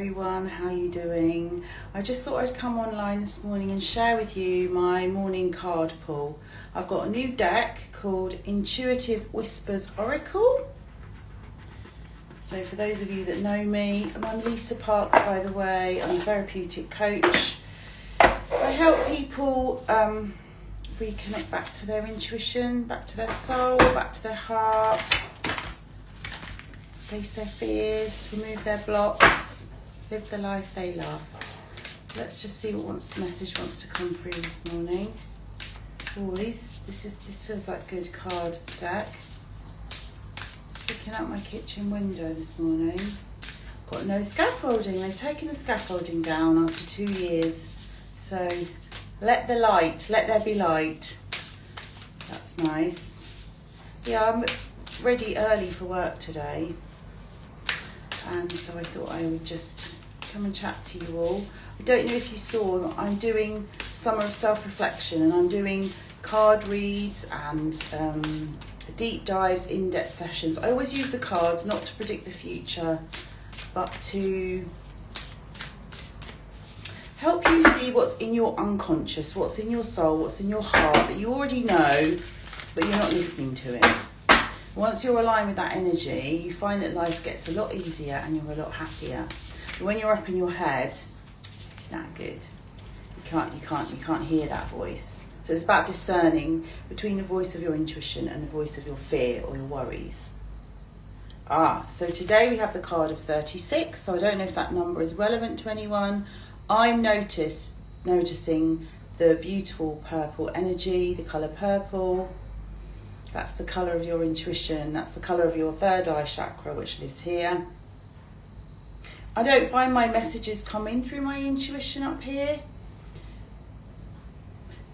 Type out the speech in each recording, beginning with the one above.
Everyone, how are you doing? I just thought I'd come online this morning and share with you my morning card pull. I've got a new deck called Intuitive Whispers Oracle. So for those of you that know me, I'm Lisa Parks, by the way. I'm a therapeutic coach. I help people reconnect back to their intuition, back to their soul, back to their heart, face their fears, remove their blocks, live the life they love. Let's just see what message wants to come through this morning. Oh, this feels like a good card deck. Just looking out my kitchen window this morning. Got no scaffolding. They've taken the scaffolding down after 2 years. So let there be light. That's nice. Yeah, I'm ready early for work today. And so I thought I would just come and chat to you all. I don't know if you saw, I'm doing Summer of Self-Reflection, and I'm doing card reads and deep dives, in-depth sessions. I always use the cards not to predict the future, but to help you see what's in your unconscious, what's in your soul, what's in your heart that you already know, but you're not listening to it. Once you're aligned with that energy, you find that life gets a lot easier and you're a lot happier. But when you're up in your head, it's not good. You can't hear that voice. So it's about discerning between the voice of your intuition and the voice of your fear or your worries. So today we have the card of 36. So I don't know if that number is relevant to anyone. I'm noticing the beautiful purple energy, the colour purple. That's the colour of your intuition. That's the colour of your third eye chakra, which lives here. I don't find my messages coming through my intuition up here.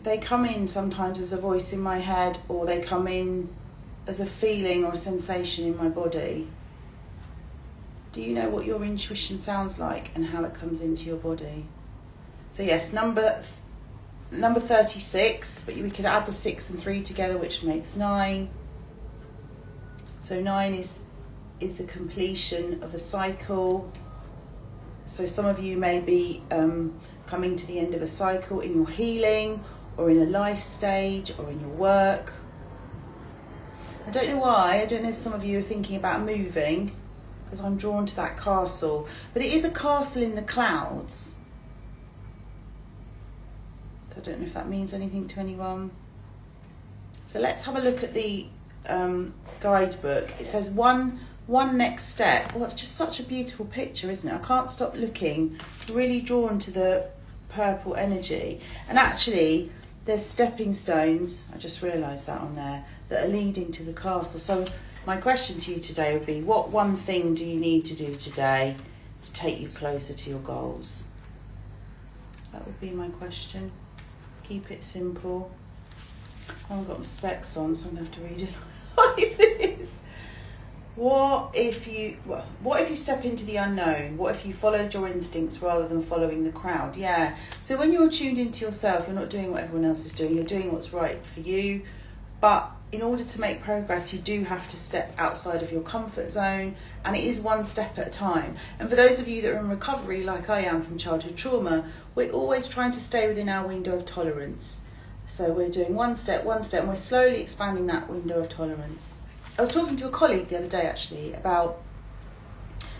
They come in sometimes as a voice in my head, or they come in as a feeling or a sensation in my body. Do you know what your intuition sounds like and how it comes into your body? So yes, number 36, but we could add the 6 and 3 together, which makes 9. So 9 is the completion of a cycle. So some of you may be coming to the end of a cycle in your healing, or in a life stage, or in your work. I don't know why. I don't know if some of you are thinking about moving, because I'm drawn to that castle. But it is a castle in the clouds. I don't know if that means anything to anyone. So let's have a look at the guidebook. It says one next step. Well, that's just such a beautiful picture, isn't it? I can't stop looking. Really drawn to the purple energy. And actually, there's stepping stones, I just realised that on there, that are leading to the castle. So my question to you today would be, what one thing do you need to do today to take you closer to your goals? That would be my question. Keep it simple. I haven't got my specs on, so I'm going to have to read it like this. What if you step into the unknown? What if you followed your instincts rather than following the crowd? Yeah. So when you're tuned into yourself, you're not doing what everyone else is doing. You're doing what's right for you. But in order to make progress, you do have to step outside of your comfort zone, and it is one step at a time. And for those of you that are in recovery, like I am from childhood trauma, we're always trying to stay within our window of tolerance. So we're doing one step, and we're slowly expanding that window of tolerance. I was talking to a colleague the other day actually about,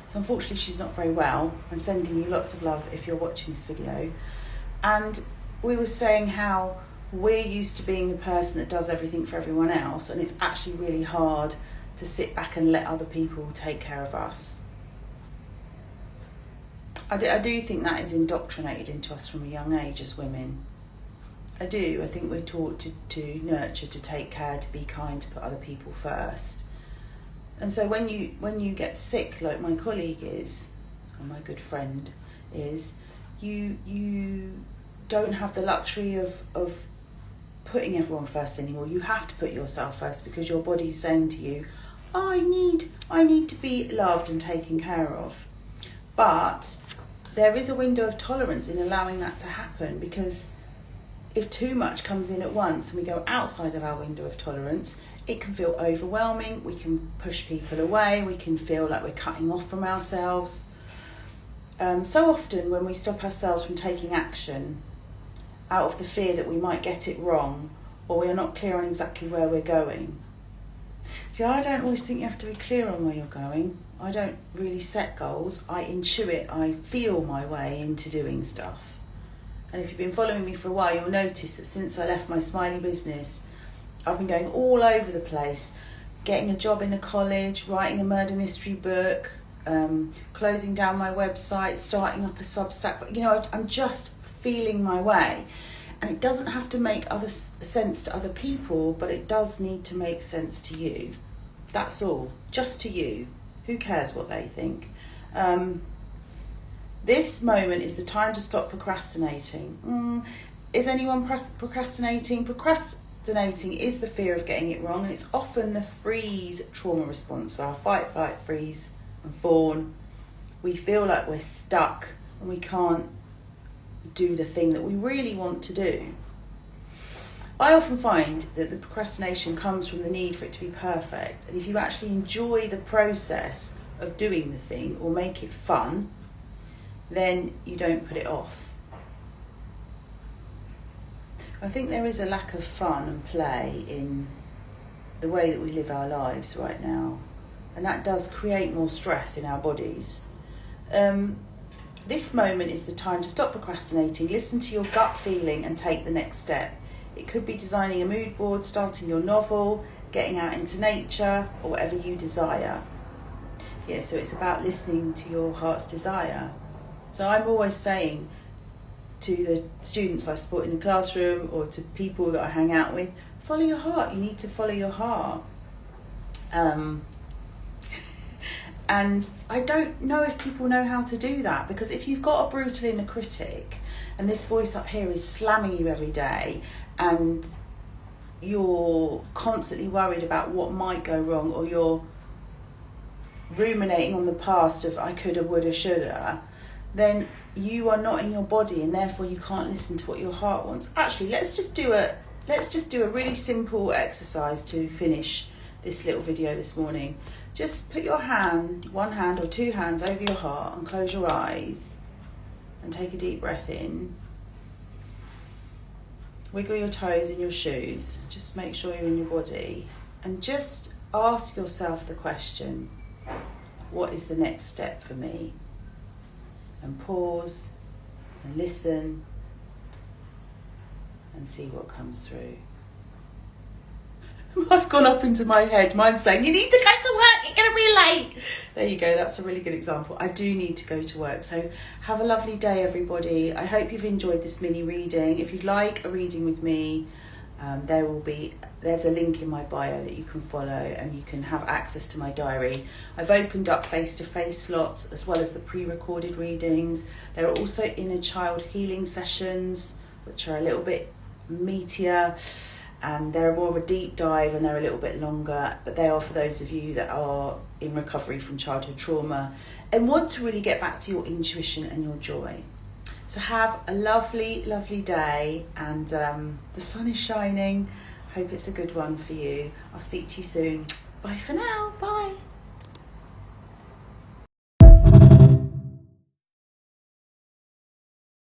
so unfortunately she's not very well. I'm sending you lots of love if you're watching this video. And we were saying how we're used to being the person that does everything for everyone else, and it's actually really hard to sit back and let other people take care of us. I do think that is indoctrinated into us from a young age as women. I do. I think we're taught to nurture, to take care, to be kind, to put other people first. And so when you get sick, like my colleague is, or my good friend is, you don't have the luxury of putting everyone first anymore. You have to put yourself first, because your body's saying to you, I need to be loved and taken care of. But there is a window of tolerance in allowing that to happen, because if too much comes in at once and we go outside of our window of tolerance, it can feel overwhelming. We can push people away. We can feel like we're cutting off from ourselves. So often when we stop ourselves from taking action out of the fear that we might get it wrong, or we are not clear on exactly where we're going. See, I don't always think you have to be clear on where you're going. I don't really set goals. I intuit, I feel my way into doing stuff. And if you've been following me for a while, you'll notice that since I left my Smiley business, I've been going all over the place, getting a job in a college, writing a murder mystery book, closing down my website, starting up a Substack. But, I'm just feeling my way. And it doesn't have to make sense to other people, but it does need to make sense to you. That's all. Just to you. Who cares what they think? This moment is the time to stop procrastinating. Is anyone procrastinating? Procrastinating is the fear of getting it wrong, and it's often the freeze trauma response. Our fight, flight, freeze and fawn. We feel like we're stuck and we can't do the thing that we really want to do. I often find that the procrastination comes from the need for it to be perfect, and if you actually enjoy the process of doing the thing or make it fun, then you don't put it off. I think there is a lack of fun and play in the way that we live our lives right now, and that does create more stress in our bodies. This moment is the time to stop procrastinating, listen to your gut feeling and take the next step. It could be designing a mood board, starting your novel, getting out into nature, or whatever you desire. Yeah, so it's about listening to your heart's desire. So I'm always saying to the students I support in the classroom or to people that I hang out with, follow your heart. You need to follow your heart. And I don't know if people know how to do that, because if you've got a brutal inner critic and this voice up here is slamming you every day and you're constantly worried about what might go wrong, or you're ruminating on the past of I coulda, woulda, shoulda, then you are not in your body and therefore you can't listen to what your heart wants. Actually, let's just do a really simple exercise to finish this little video this morning. Just put your hand, one hand or two hands over your heart and close your eyes and take a deep breath in. Wiggle your toes in your shoes. Just make sure you're in your body. And just ask yourself the question, what is the next step for me? And pause and listen and see what comes through. I've gone up into my head. Mine's saying, you need to go to work, you're going to be late. There you go, that's a really good example. I do need to go to work. So have a lovely day, everybody. I hope you've enjoyed this mini reading. If you'd like a reading with me, there's a link in my bio that you can follow and you can have access to my diary. I've opened up face-to-face slots as well as the pre-recorded readings. There are also inner child healing sessions, which are a little bit meatier, and they're more of a deep dive and they're a little bit longer, but they are for those of you that are in recovery from childhood trauma and want to really get back to your intuition and your joy. So have a lovely, lovely day, and the sun is shining. Hope it's a good one for you. I'll speak to you soon. Bye for now. Bye.